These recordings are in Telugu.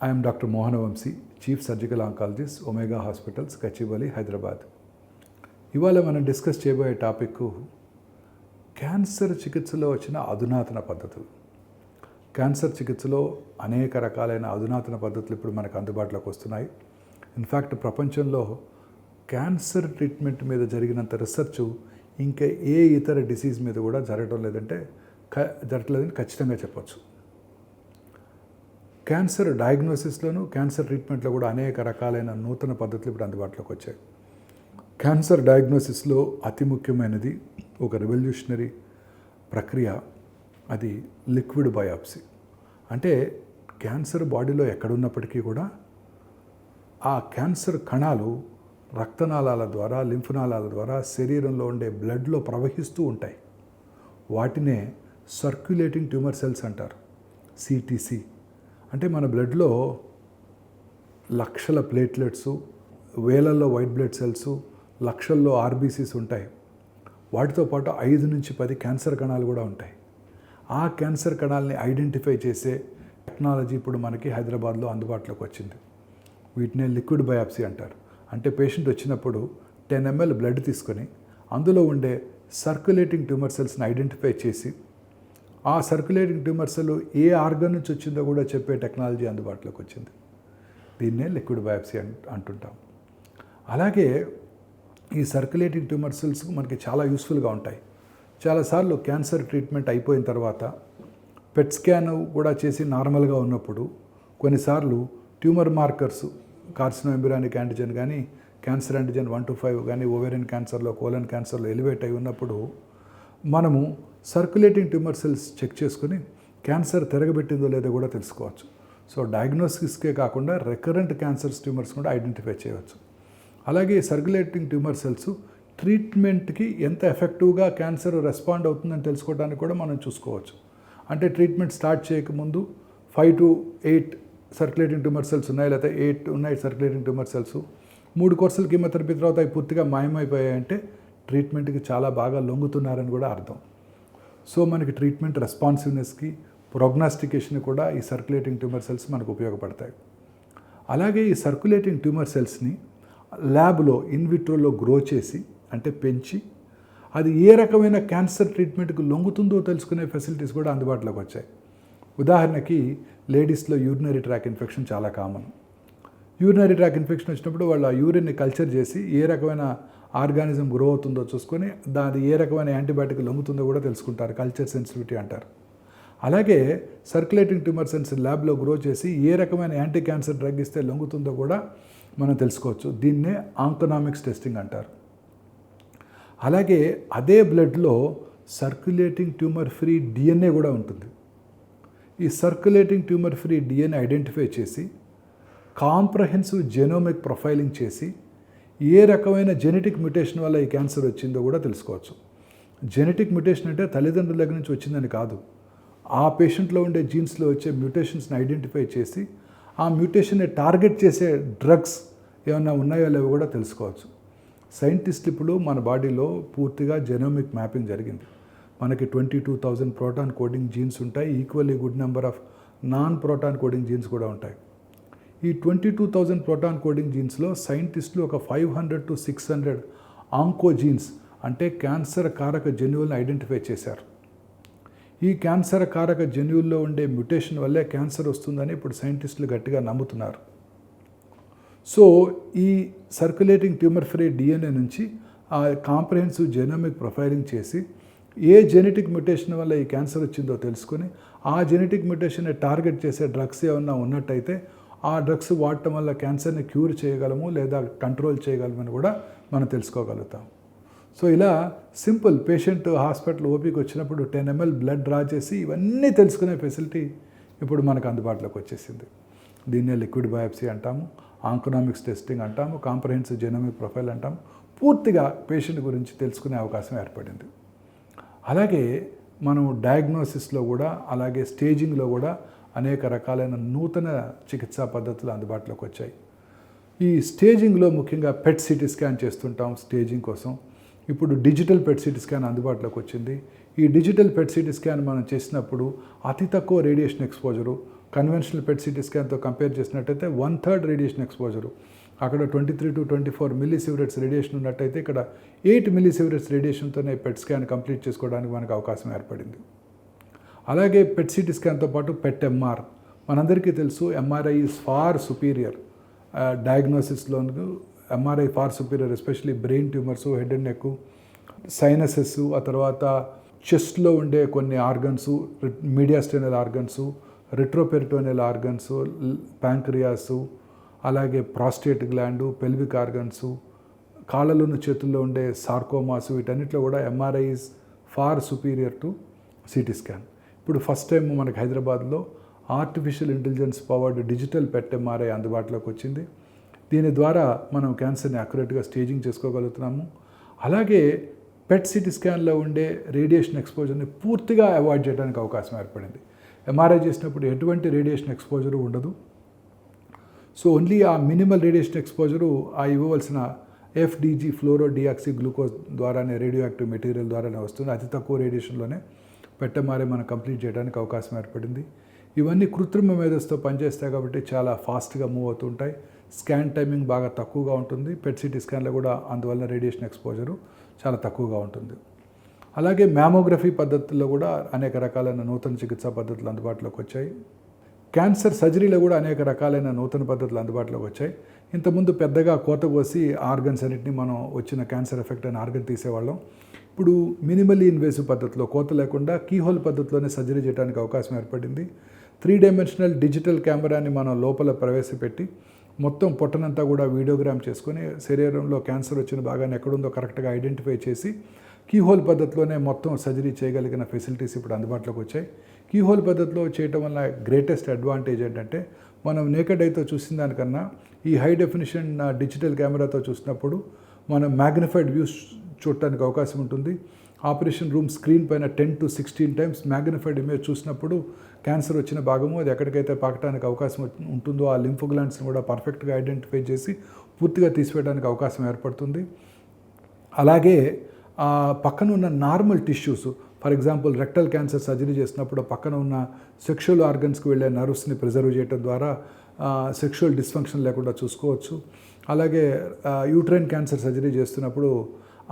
I am Dr. Mohan Vamsi, Chief Surgical Oncologist, Omega Hospitals, Kachibali, Hyderabad. ఇవాళ మనం డిస్కస్ చేయబోయే టాపిక్ క్యాన్సర్ చికిత్సలో వచ్చిన అధునాతన పద్ధతులు. క్యాన్సర్ చికిత్సలో అనేక రకాలైన అధునాతన పద్ధతులు ఇప్పుడు మనకు అందుబాటులోకి వస్తున్నాయి. ఇన్ఫ్యాక్ట్ ప్రపంచంలో క్యాన్సర్ ట్రీట్మెంట్ మీద జరిగినంత రీసెర్చ్ ఇంకా ఏ ఇతర డిసీజ్ మీద కూడా జరగట్లేదని ఖచ్చితంగా చెప్పచ్చు. క్యాన్సర్ డయాగ్నోసిస్లోను క్యాన్సర్ ట్రీట్మెంట్లో కూడా అనేక రకాలైన నూతన పద్ధతులు ఇప్పుడు అందుబాటులోకి వచ్చాయి. క్యాన్సర్ డయాగ్నోసిస్లో అతి ముఖ్యమైనది ఒక రెవల్యూషనరీ ప్రక్రియ, అది లిక్విడ్ బయాప్సీ. అంటే క్యాన్సర్ బాడీలో ఎక్కడున్నప్పటికీ కూడా ఆ క్యాన్సర్ కణాలు రక్తనాళాల ద్వారా, లింఫనాళాల ద్వారా శరీరంలో ఉండే బ్లడ్లో ప్రవహిస్తూ ఉంటాయి. వాటినే సర్క్యులేటింగ్ ట్యూమర్ సెల్స్ అంటారు, సిటిసి. అంటే మన బ్లడ్లో లక్షల ప్లేట్లెట్స్, వేలల్లో వైట్ బ్లడ్ సెల్స్, లక్షల్లో ఆర్బీసీస్ ఉంటాయి. వాటితో పాటు 5 నుంచి 10 క్యాన్సర్ కణాలు కూడా ఉంటాయి. ఆ క్యాన్సర్ కణాలని ఐడెంటిఫై చేసే టెక్నాలజీ ఇప్పుడు మనకి హైదరాబాద్లో అందుబాటులోకి వచ్చింది. వీటినే లిక్విడ్ బయాప్సీ అంటారు. అంటే పేషెంట్ వచ్చినప్పుడు 10 ml బ్లడ్ తీసుకొని అందులో ఉండే సర్క్యులేటింగ్ ట్యూమర్ సెల్స్ని ఐడెంటిఫై చేసి ఆ సర్క్యులేటింగ్ ట్యూమర్ సెల్ ఏ ఆర్గన్ నుంచి వచ్చిందో కూడా చెప్పే టెక్నాలజీ అందుబాటులోకి వచ్చింది. దీన్నే లిక్విడ్ బయాప్సీ అంటుంటాం. అలాగే ఈ సర్క్యులేటింగ్ ట్యూమర్ సెల్స్ మనకి చాలా యూస్ఫుల్గా ఉంటాయి. చాలాసార్లు క్యాన్సర్ ట్రీట్మెంట్ అయిపోయిన తర్వాత పెట్ స్కాన్ కూడా చేసి నార్మల్గా ఉన్నప్పుడు కొన్నిసార్లు ట్యూమర్ మార్కర్స్, కార్సినోఎంబ్రియానిక్ యాంటిజెన్ కానీ, క్యాన్సర్ యాంటిజెన్ 1 to 5 కానీ ఓవేరియన్ క్యాన్సర్లో, కోలన్ క్యాన్సర్లో ఎలివేట్ అయి ఉన్నప్పుడు మనము సర్క్యులేటింగ్ ట్యూమర్ సెల్స్ చెక్ చేసుకుని క్యాన్సర్ తిరగబెట్టిందో లేదో కూడా తెలుసుకోవచ్చు. సో డయాగ్నోసిస్కే కాకుండా రికరెంట్ క్యాన్సర్స్ ట్యూమర్స్ కూడా ఐడెంటిఫై చేయవచ్చు. అలాగే సర్క్యులేటింగ్ ట్యూమర్ సెల్స్ ట్రీట్మెంట్కి ఎంత ఎఫెక్టివ్గా క్యాన్సర్ రెస్పాండ్ అవుతుందని తెలుసుకోవడానికి కూడా మనం చూసుకోవచ్చు. అంటే ట్రీట్మెంట్ స్టార్ట్ చేయకముందు 5 to 8 సర్క్యులేటింగ్ ట్యూమర్ సెల్స్ ఉన్నాయి, లేకపోతే 8 ఉన్నాయి సర్క్యులేటింగ్ ట్యూమర్ సెల్స్. 3 కోర్సులు కీమోథెరపీ తర్వాత అవి పూర్తిగా మాయమైపోయాయంటే ట్రీట్మెంట్కి చాలా బాగా లొంగుతున్నారని కూడా అర్థం. సో మనకి ట్రీట్మెంట్ రెస్పాన్సివ్నెస్కి, ప్రోగ్నాస్టికేషన్ కూడా ఈ సర్క్యులేటింగ్ ట్యూమర్ సెల్స్ మనకు ఉపయోగపడతాయి. అలాగే ఈ సర్క్యులేటింగ్ ట్యూమర్ సెల్స్ని ల్యాబ్లో ఇన్విట్రోలో గ్రో చేసి, అంటే పెంచి, అది ఏ రకమైన క్యాన్సర్ ట్రీట్మెంట్కి లొంగుతుందో తెలుసుకునే ఫెసిలిటీస్ కూడా అందుబాటులోకి వచ్చాయి. ఉదాహరణకి లేడీస్లో యూరినరీ ట్రాక్ ఇన్ఫెక్షన్ చాలా కామన్. యూరినరీ ట్రాక్ ఇన్ఫెక్షన్ వచ్చినప్పుడు వాళ్ళు ఆ యూరిన్ని కల్చర్ చేసి ఏ రకమైన ఆర్గానిజం గ్రో అవుతుందో చూసుకొని దాని ఏ రకమైన యాంటీబయాటిక్ లొంగుతుందో కూడా తెలుసుకుంటారు, కల్చర్ సెన్సిటివిటీ అంటారు. అలాగే సర్క్యులేటింగ్ ట్యూమర్ సెల్స్ ల్యాబ్లో గ్రో చేసి ఏ రకమైన యాంటీ క్యాన్సర్ డ్రగ్ ఇస్తే లొంగుతుందో కూడా మనం తెలుసుకోవచ్చు. దీన్నే ఆంకోనామిక్స్ టెస్టింగ్ అంటారు. అలాగే అదే బ్లడ్లో సర్క్యులేటింగ్ ట్యూమర్ ఫ్రీ డిఎన్ఏ కూడా ఉంటుంది. ఈ circulating tumour free DNA identify చేసి కాంప్రహెన్సివ్ జెనోమిక్ ప్రొఫైలింగ్ చేసి ఏ రకమైన జెనెటిక్ మ్యుటేషన్ వల్ల ఈ క్యాన్సర్ వచ్చిందో కూడా తెలుసుకోవచ్చు. జెనెటిక్ మ్యుటేషన్ అంటే తల్లిదండ్రుల దగ్గర నుంచి వచ్చిందని కాదు, ఆ పేషెంట్లో ఉండే జీన్స్లో వచ్చే మ్యుటేషన్స్ని ఐడెంటిఫై చేసి ఆ మ్యుటేషన్ని టార్గెట్ చేసే డ్రగ్స్ ఏమైనా ఉన్నాయో లేవో కూడా తెలుసుకోవచ్చు. సైంటిస్టులు ఇప్పుడు మన బాడీలో పూర్తిగా జెనోమిక్ మ్యాపింగ్ జరిగింది. మనకి 22,000 ప్రోటాన్ కోడింగ్ జీన్స్ ఉంటాయి. Equally good number of non proton coding jeans కూడా ఉంటాయి. ఈ 22,000 ప్రోటాన్ కోడింగ్ జీన్స్లో సైంటిస్టులు ఒక 500 to 600 ఆంకోజీన్స్, అంటే క్యాన్సర్ కారక జన్యువులను ఐడెంటిఫై చేశారు. ఈ క్యాన్సర్ కారక జన్యువుల్లో ఉండే మ్యుటేషన్ వల్లే క్యాన్సర్ వస్తుందని ఇప్పుడు సైంటిస్టులు గట్టిగా నమ్ముతున్నారు. సో ఈ సర్క్యులేటింగ్ ట్యూమర్ ఫ్రీ డిఎన్ఏ నుంచి ఆ కాంప్రహెన్సివ్ జెనోమిక్ ప్రొఫైలింగ్ చేసి ఏ జెనెటిక్ మ్యుటేషన్ వల్ల ఈ క్యాన్సర్ వచ్చిందో తెలుసుకొని ఆ జెనెటిక్ మ్యుటేషన్ని టార్గెట్ చేసే డ్రగ్స్ ఏమన్నా ఉన్నట్టయితే ఆ డ్రగ్స్ వాడటం వల్ల క్యాన్సర్ని క్యూర్ చేయగలము లేదా కంట్రోల్ చేయగలమని కూడా మనం తెలుసుకోగలుగుతాం. సో ఇలా సింపుల్, పేషెంట్ హాస్పిటల్ ఓపీకి వచ్చినప్పుడు 10 ml బ్లడ్ డ్రా చేసి ఇవన్నీ తెలుసుకునే ఫెసిలిటీ ఇప్పుడు మనకు అందుబాటులోకి వచ్చేసింది. దీన్నే లిక్విడ్ బయాప్సీ అంటాము, ఆంకోనామిక్స్ టెస్టింగ్ అంటాము, కాంప్రహెన్సివ్ జెనోమిక్ ప్రొఫైల్ అంటాము. పూర్తిగా పేషెంట్ గురించి తెలుసుకునే అవకాశం ఏర్పడింది. అలాగే మనం డయాగ్నోసిస్లో కూడా, అలాగే స్టేజింగ్లో కూడా అనేక రకాలైన నూతన చికిత్సా పద్ధతులు అందుబాటులోకి వచ్చాయి. ఈ స్టేజింగ్లో ముఖ్యంగా పెట్ సిటీ స్కాన్ చేస్తుంటాం స్టేజింగ్ కోసం. ఇప్పుడు డిజిటల్ పెట్ సిటీ స్కాన్ అందుబాటులోకి వచ్చింది. ఈ డిజిటల్ పెట్ సిటీ స్కాన్ మనం చేసినప్పుడు అతి తక్కువ radiation exposure, conventional PET CT స్కాన్తో కంపేర్ చేసినట్టయితే 1/3 రేడియేషన్ ఎక్స్పోజరు. అక్కడ 23 to 24 మిల్లీసీవరెట్స్ రేడియేషన్ ఉన్నట్టయితే ఇక్కడ 8 మిల్లీసీవరెట్స్ రేడియేషన్తోనే పెట్ స్కాన్ కంప్లీట్ చేసుకోవడానికి మనకు అవకాశం ఏర్పడింది. అలాగే పెట్ సిటీ స్కాన్తో పాటు పెట్ ఎంఆర్, మనందరికీ తెలుసు ఎంఆర్ఐ ఈజ్ ఫార్ సుపీరియర్ డయాగ్నోసిస్లోను. MRI far superior, especially brain tumours, head and neck, sinuses, ఆ తర్వాత చెస్ట్లో ఉండే కొన్ని organs, mediastinal organs, retroperitoneal organs, pancreas, అలాగే ప్రాస్టేట్ గ్లాండు, పెల్విక్ ఆర్గన్స్, కాళ్ళలోని చేతుల్లో ఉండే సార్కోమాసు, వీటన్నిటిలో కూడా MRI is far superior to CT scan. ఇప్పుడు ఫస్ట్ టైం మనకి హైదరాబాద్లో artificial intelligence powered digital PET MRI అందుబాటులోకి వచ్చింది. దీని ద్వారా మనం క్యాన్సర్ని అక్యురేట్గా స్టేజింగ్ చేసుకోగలుగుతున్నాము. అలాగే పెట్ సిటీ స్కాన్లో ఉండే రేడియేషన్ ఎక్స్పోజర్ని పూర్తిగా అవాయిడ్ చేయడానికి అవకాశం ఏర్పడింది. ఎంఆర్ఐ చేసినప్పుడు ఎటువంటి రేడియేషన్ ఎక్స్పోజరు ఉండదు. సో ఓన్లీ ఆ మినిమల్ రేడియేషన్ ఎక్స్పోజరు ఆ ఇవ్వవలసిన ఎఫ్డిజి ఫ్లోరో డియాక్సీ గ్లూకోజ్ ద్వారానే, రేడియో యాక్టివ్ మెటీరియల్ ద్వారానే వస్తుంది. అతి తక్కువ రేడియేషన్లోనే పెట్ ఎంఆర్ఐ మనం కంప్లీట్ చేయడానికి అవకాశం ఏర్పడింది. ఇవన్నీ కృత్రిమ మేధస్తో పనిచేస్తాయి కాబట్టి చాలా ఫాస్ట్గా మూవ్ అవుతుంటాయి. స్కాన్ టైమింగ్ బాగా తక్కువగా ఉంటుంది. పెట్ సిటీ స్కాన్లో కూడా అందువల్ల రేడియేషన్ ఎక్స్పోజరు చాలా తక్కువగా ఉంటుంది. అలాగే మ్యామోగ్రఫీ పద్ధతుల్లో కూడా అనేక రకాలైన నూతన చికిత్సా పద్ధతులు అందుబాటులోకి వచ్చాయి. క్యాన్సర్ సర్జరీలో కూడా అనేక రకాలైన నూతన పద్ధతులు అందుబాటులోకి వచ్చాయి. ఇంతకుముందు పెద్దగా కోత కోసి ఆర్గన్స్ అన్నింటినీ మనం వచ్చిన క్యాన్సర్ ఎఫెక్ట్ అయిన ఆర్గన్ తీసేవాళ్ళం. ఇప్పుడు మినిమల్లీ ఇన్వేసివ్ పద్ధతిలో, కోత లేకుండా కీహోల్ పద్ధతిలోనే సర్జరీ చేయడానికి అవకాశం ఏర్పడింది. 3 డైమెన్షనల్ డిజిటల్ కెమెరాని మనం లోపల ప్రవేశపెట్టి మొత్తం పొట్టనంతా కూడా వీడియోగ్రామ్ చేసుకొని శరీరంలో క్యాన్సర్ వచ్చిన భాగాన్ని ఎక్కడుందో కరెక్ట్గా ఐడెంటిఫై చేసి కీహోల్ పద్ధతిలోనే మొత్తం సర్జరీ చేయగలిగిన ఫెసిలిటీస్ ఇప్పుడు అందుబాటులోకి వచ్చాయి. కీహోల్ పద్ధతిలో చేయటం వల్ల గ్రేటెస్ట్ అడ్వాంటేజ్ ఏంటంటే మనం నేకెడ్ ఐతో చూసిన దానికన్నా ఈ హై డెఫినిషన్ డిజిటల్ కెమెరాతో చూసినప్పుడు మనం మ్యాగ్నిఫైడ్ వ్యూస్ చూడటానికి అవకాశం ఉంటుంది. ఆపరేషన్ రూమ్ స్క్రీన్ పైన 10 to 16 times మ్యాగ్నిఫైడ్ ఇమేజ్ చూసినప్పుడు క్యాన్సర్ వచ్చిన భాగము అది ఎక్కడికైతే పాకటానికి అవకాశం ఉంటుందో ఆ లింఫ్ గ్లాండ్స్ని కూడా పర్ఫెక్ట్గా ఐడెంటిఫై చేసి పూర్తిగా తీసివేయడానికి అవకాశం ఏర్పడుతుంది. అలాగే పక్కన ఉన్న normal tissues, for example rectal cancer surgery చేసినప్పుడు పక్కన ఉన్న సెక్షువల్ ఆర్గన్స్కి వెళ్ళే నర్వ్స్ని ప్రిజర్వ్ చేయడం ద్వారా సెక్షువల్ డిస్ఫంక్షన్ లేకుండా చూసుకోవచ్చు. అలాగే యూట్రైన్ క్యాన్సర్ సర్జరీ చేస్తున్నప్పుడు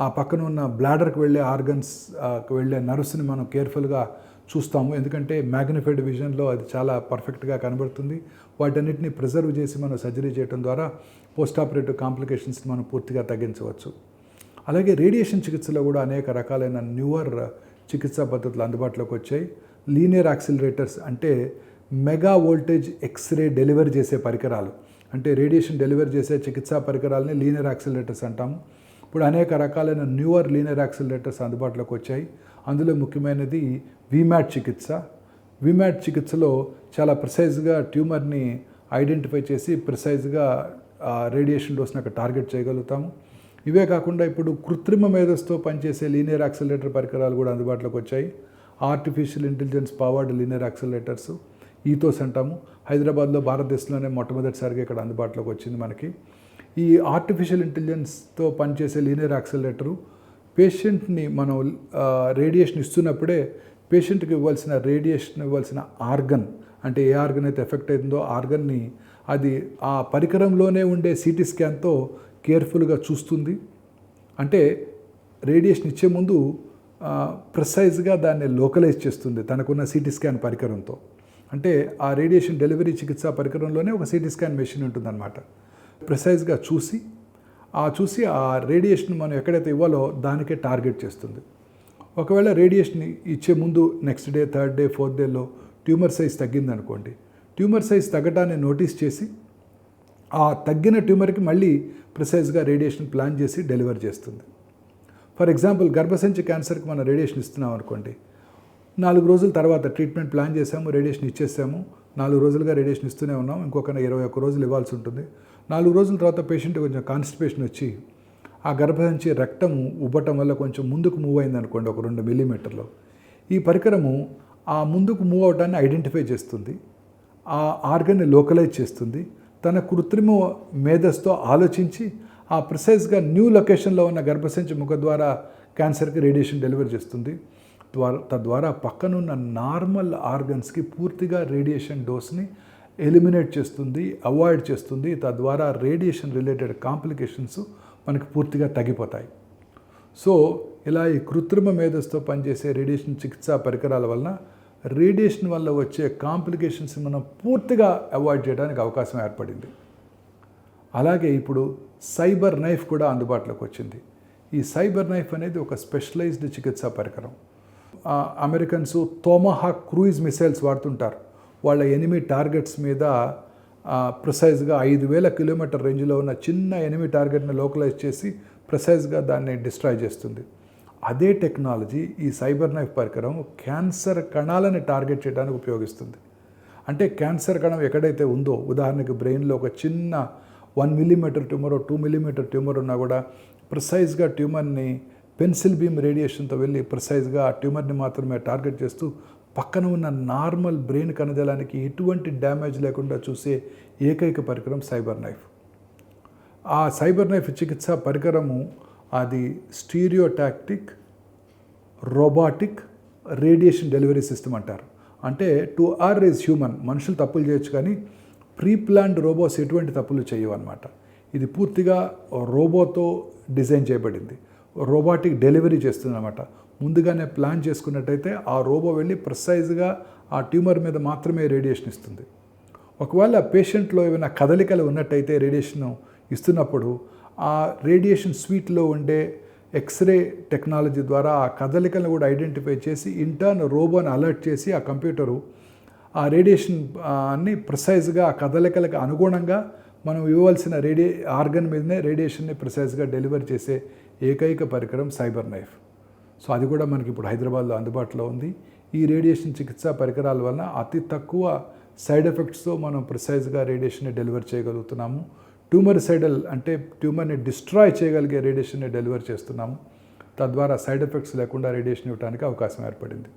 ఆ పక్కన ఉన్న బ్లాడర్కి వెళ్ళే ఆర్గన్స్కి వెళ్ళే నర్వ్స్ని మనం కేర్ఫుల్గా చూస్తాము. ఎందుకంటే మ్యాగ్నిఫైడ్ విజన్లో అది చాలా పర్ఫెక్ట్గా కనబడుతుంది. వాటన్నిటిని ప్రిజర్వ్ చేసి మనం సర్జరీ చేయడం ద్వారా పోస్ట్ ఆపరేటివ్ కాంప్లికేషన్స్ని మనం పూర్తిగా తగ్గించవచ్చు. అలాగే రేడియేషన్ చికిత్సలో కూడా అనేక రకాలైన న్యూవర్ చికిత్సా పద్ధతులు అందుబాటులోకి వచ్చాయి. లీనియర్ యాక్సిలరేటర్స్ అంటే మెగా వోల్టేజ్ ఎక్స్రే డెలివరీ చేసే పరికరాలు, అంటే రేడియేషన్ డెలివరీ చేసే చికిత్సా పరికరాలని లీనియర్ యాక్సిలరేటర్స్ అంటాము. ఇప్పుడు అనేక రకాలైన న్యూవర్ లీనియర్ యాక్సిలరేటర్స్ అందుబాటులోకి వచ్చాయి. అందులో ముఖ్యమైనది విమాట్ చికిత్స. విమాట్ చికిత్సలో చాలా ప్రిసైజ్గా ట్యూమర్ని ఐడెంటిఫై చేసి ప్రిసైజ్గా రేడియేషన్ డోస్ని అక్కడ టార్గెట్ చేయగలుగుతాము. ఇవే కాకుండా ఇప్పుడు కృత్రిమ మేధస్తో పనిచేసే లీనియర్ యాక్సిలరేటర్ పరికరాలు కూడా అందుబాటులోకి వచ్చాయి. Artificial intelligence powered linear accelerators, ethos అంటాము. హైదరాబాద్లో భారతదేశంలోనే మొట్టమొదటిసారిగా ఇక్కడ అందుబాటులోకి వచ్చింది మనకి. ఈ ఆర్టిఫిషియల్ ఇంటెలిజెన్స్తో పనిచేసే లీనియర్ యాక్సిలరేటరు పేషెంట్ని మనం రేడియేషన్ ఇస్తున్నప్పుడే పేషెంట్కి ఇవ్వాల్సిన ఆర్గన్, అంటే ఏ ఆర్గన్ అయితే ఎఫెక్ట్ అవుతుందో ఆర్గన్ని అది ఆ పరికరంలోనే ఉండే సిటీ స్కాన్తో కేర్ఫుల్గా చూస్తుంది. అంటే రేడియేషన్ ఇచ్చే ముందు ప్రిసైజ్గా దాన్ని లోకలైజ్ చేస్తుంది తనకున్న సిటీ స్కాన్ పరికరంతో. అంటే ఆ రేడియేషన్ డెలివరీ చికిత్సా పరికరంలోనే ఒక సిటీ స్కాన్ మెషిన్ ఉంటుందన్నమాట. ప్రిసైజ్గా చూసి ఆ రేడియేషన్ మనం ఎక్కడైతే ఇవ్వాలో దానికే టార్గెట్ చేస్తుంది. ఒకవేళ రేడియేషన్ ఇచ్చే ముందు next day, 3rd day, 4th dayలో ట్యూమర్ సైజ్ తగ్గిందనుకోండి, ట్యూమర్ సైజ్ తగ్గటాన్ని నోటీస్ చేసి ఆ తగ్గిన ట్యూమర్కి మళ్ళీ ప్రిసైజ్గా రేడియేషన్ ప్లాన్ చేసి డెలివర్ చేస్తుంది. ఫర్ ఎగ్జాంపుల్ గర్భసంచి క్యాన్సర్కి మనం రేడియేషన్ ఇస్తున్నాం అనుకోండి, 4 రోజుల తర్వాత ట్రీట్మెంట్ ప్లాన్ చేసాము, రేడియేషన్ ఇచ్చేసాము, 4 రోజులుగా రేడియేషన్ ఇస్తూనే ఉన్నాం, ఇంకొక 21 రోజులు ఇవ్వాల్సి ఉంటుంది. 4 రోజుల తర్వాత పేషెంట్ కొంచెం కాన్స్టిపేషన్ వచ్చి ఆ గర్భసంచి రక్తం ఉబ్బటం వల్ల కొంచెం ముందుకు మూవ్ అయింది అనుకోండి, ఒక 2 మిల్లీమీటర్లు. ఈ పరికరము ఆ ముందుకు మూవ్ అవటాన్ని ఐడెంటిఫై చేస్తుంది, ఆ ఆర్గన్ని లోకలైజ్ చేస్తుంది, తన కృత్రిమ మేధస్తో ఆలోచించి ఆ ప్రిసైజ్గా న్యూ లొకేషన్లో ఉన్న గర్భసంచి ముఖ ద్వారా క్యాన్సర్కి రేడియేషన్ డెలివరీ చేస్తుంది. తద్వారా పక్కనున్న నార్మల్ ఆర్గన్స్కి పూర్తిగా రేడియేషన్ డోస్ని ఎలిమినేట్ చేస్తుంది, అవాయిడ్ చేస్తుంది. తద్వారా రేడియేషన్ రిలేటెడ్ కాంప్లికేషన్స్ మనకి పూర్తిగా తగ్గిపోతాయి. సో ఇలా ఈ కృత్రిమ మేధస్సుతో పనిచేసే రేడియేషన్ చికిత్సా పరికరాల వలన రేడియేషన్ వల్ల వచ్చే కాంప్లికేషన్స్ మనం పూర్తిగా అవాయిడ్ చేయడానికి అవకాశం ఏర్పడింది. అలాగే ఇప్పుడు సైబర్ నైఫ్ కూడా అందుబాటులోకి వచ్చింది. ఈ సైబర్ నైఫ్ అనేది ఒక స్పెషలైజ్డ్ చికిత్సా పరికరం. అమెరికన్స్ టొమాహాక్ క్రూయిజ్ మిసైల్స్ వాడుతుంటారు. వాళ్ళ ఎనిమీ టార్గెట్స్ మీద ప్రిసైజ్గా 5,000 కిలోమీటర్ రేంజ్లో ఉన్న చిన్న ఎనిమీ టార్గెట్ని లోకలైజ్ చేసి ప్రిసైజ్గా దాన్ని డిస్ట్రాయ్ చేస్తుంది. అదే టెక్నాలజీ ఈ సైబర్ నైఫ్ పరికరం క్యాన్సర్ కణాలని టార్గెట్ చేయడానికి ఉపయోగిస్తుంది. అంటే క్యాన్సర్ కణం ఎక్కడైతే ఉందో, ఉదాహరణకి బ్రెయిన్లో ఒక చిన్న 1 మిల్లీమీటర్ ట్యూమర్ 2 మిల్లీమీటర్ ట్యూమర్ ఉన్నా కూడా ప్రిసైజ్గా ట్యూమర్ని పెన్సిల్ బీమ్ రేడియేషన్తో వెళ్ళి ప్రిసైజ్గా ఆ ట్యూమర్ని మాత్రమే టార్గెట్ చేస్తూ పక్కన ఉన్న నార్మల్ బ్రెయిన్ కణజాలానికి ఎటువంటి డ్యామేజ్ లేకుండా చూసే ఏకైక పరికరం సైబర్ నైఫ్. ఆ సైబర్ నైఫ్ చికిత్సా పరికరము అది stereotactic robotic radiation delivery system అంటారు. అంటే టు ఆర్ ఈజ్ హ్యూమన్, మనుషులు తప్పులు చేయొచ్చు కానీ ప్రీ ప్లాన్డ్ రోబోస్ ఎటువంటి తప్పులు చేయవు అన్నమాట. ఇది పూర్తిగా రోబోతో డిజైన్ చేయబడింది. రోబోటిక్ డెలివరీ చేస్తుంది అన్నమాట. ముందుగానే ప్లాన్ చేసుకున్నట్టయితే ఆ రోబో వెళ్ళి ప్రిసైజ్గా ఆ ట్యూమర్ మీద మాత్రమే రేడియేషన్ ఇస్తుంది. ఒకవేళ పేషెంట్లో ఏమైనా కదలికలు ఉన్నట్టయితే రేడియేషన్ ఇస్తున్నప్పుడు ఆ రేడియేషన్ స్వీట్లో ఉండే ఎక్స్రే టెక్నాలజీ ద్వారా ఆ కదలికలను కూడా ఐడెంటిఫై చేసి ఇంటర్న్ రోబోని అలర్ట్ చేసి ఆ కంప్యూటరు ఆ రేడియేషన్ అన్ని ప్రిసైజ్గా ఆ కదలికలకు అనుగుణంగా మనం ఇవ్వవలసిన ఆర్గన్ మీదనే రేడియేషన్ని ప్రిసైజ్గా డెలివరీ చేసే ఏకైక పరికరం సైబర్ నైఫ్. సో అది కూడా మనకి ఇప్పుడు హైదరాబాద్లో అందుబాటులో ఉంది. ఈ రేడియేషన్ చికిత్సా పరికరాల వలన అతి తక్కువ సైడ్ ఎఫెక్ట్స్తో మనం ప్రిసైజ్గా రేడియేషన్ని డెలివర్ చేయగలుగుతున్నాము. ట్యూమరిసైడల్ అంటే ట్యూమర్ని డిస్ట్రాయ్ చేయగలిగే రేడియేషన్ని డెలివర్ చేస్తున్నాము. తద్వారా సైడ్ ఎఫెక్ట్స్ లేకుండా రేడియేషన్ ఇవ్వడానికి అవకాశం ఏర్పడింది.